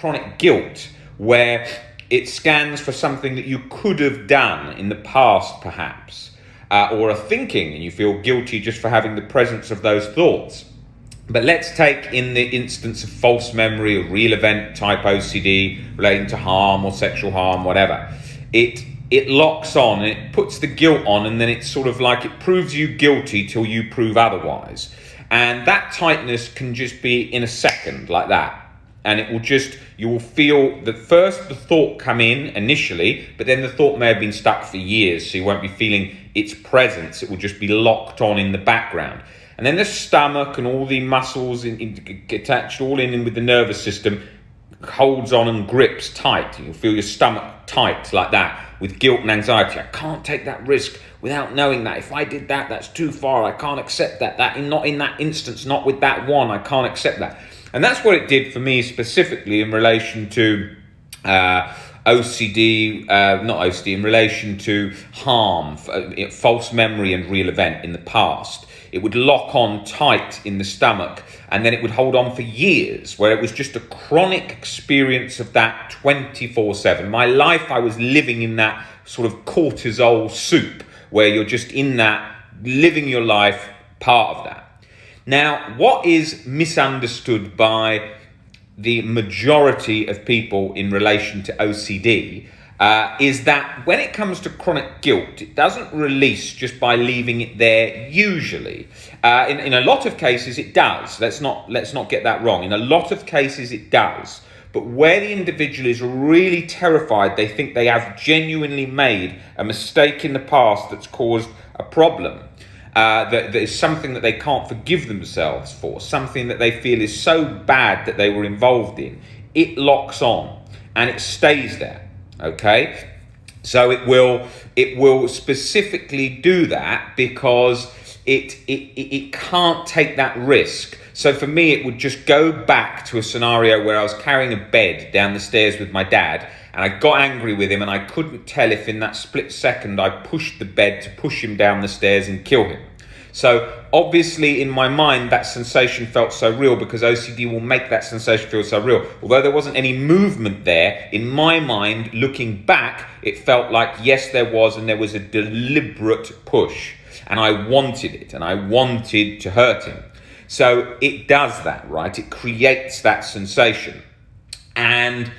chronic guilt, where it scans for something that you could have done in the past, perhaps, or are thinking, and you feel guilty just for having the presence of those thoughts. But let's take in the instance of false memory or real event type OCD relating to harm or sexual harm, whatever. It locks on and it puts the guilt on, and then it's sort of like it proves you guilty till you prove otherwise. And that tightness can just be in a second like that. And it will just, you will feel that first the thought come in initially, but then the thought may have been stuck for years, so you won't be feeling its presence. It will just be locked on in the background. And then the stomach and all the muscles attached all in with the nervous system holds on and grips tight. You'll feel your stomach tight like that with guilt and anxiety. I can't take that risk without knowing that. If I did that, that's too far. I can't accept that. Not in that instance, not with that one. I can't accept that. And that's what it did for me specifically in relation to OCD, in relation to harm, false memory and real event in the past. It would lock on tight in the stomach, and then it would hold on for years, where it was just a chronic experience of that 24/7. My life, I was living in that sort of cortisol soup, where you're just in that, living your life, part of that. Now, what is misunderstood by the majority of people in relation to OCD is that when it comes to chronic guilt, it doesn't release just by leaving it there usually. In a lot of cases it does. Let's not get that wrong. In a lot of cases it does. But where the individual is really terrified, they think they have genuinely made a mistake in the past that's caused a problem. That is something that they can't forgive themselves for, something that they feel is so bad that they were involved in. It locks on and it stays there. Okay, so it will specifically do that because it can't take that risk. So for me, it would just go back to a scenario where I was carrying a bed down the stairs with my dad, and I got angry with him, and I couldn't tell if in that split second I pushed the bed to push him down the stairs and kill him. So obviously in my mind that sensation felt so real because OCD will make that sensation feel so real. Although there wasn't any movement there, in my mind, looking back, it felt like yes there was, and there was a deliberate push, and I wanted it, and I wanted to hurt him. So it does that, right? It creates that sensation. And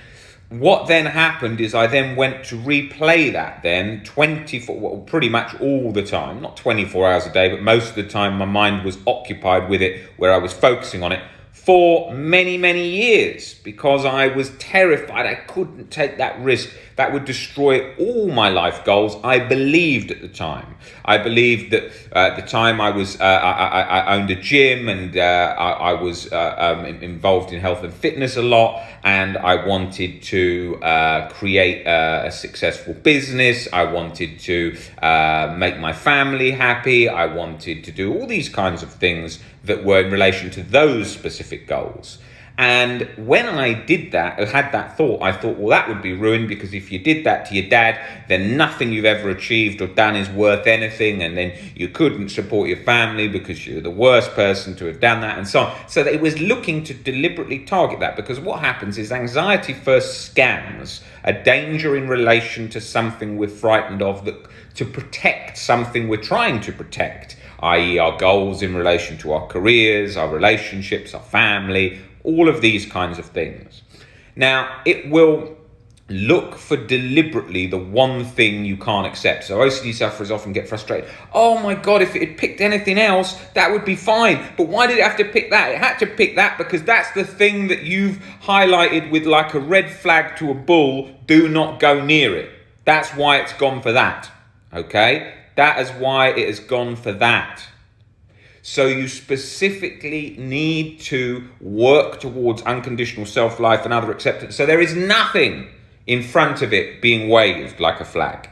what then happened is I then went to replay that then pretty much all the time, not 24 hours a day, but most of the time my mind was occupied with it, where I was focusing on it for many, many years because I was terrified. I couldn't take that risk. That would destroy all my life goals. I believed at the time. I believed that at the time I owned a gym, and I was involved in health and fitness a lot, and I wanted to create a successful business. I wanted to make my family happy. I wanted to do all these kinds of things that were in relation to those specific goals. And when I did that, I had that thought, I thought, well, that would be ruined, because if you did that to your dad, then nothing you've ever achieved or done is worth anything, and then you couldn't support your family because you're the worst person to have done that, and so on. So that it was looking to deliberately target that, because what happens is anxiety first scans a danger in relation to something we're frightened of, that to protect something we're trying to protect, i.e. our goals in relation to our careers, our relationships, our family, all of these kinds of things. Now, it will look for deliberately the one thing you can't accept. So OCD sufferers often get frustrated. Oh my God, if it had picked anything else, that would be fine. But why did it have to pick that? It had to pick that because that's the thing that you've highlighted with like a red flag to a bull. Do not go near it. That's why it's gone for that. Okay? That is why it has gone for that. So you specifically need to work towards unconditional self-life and other acceptance. So there is nothing in front of it being waved like a flag.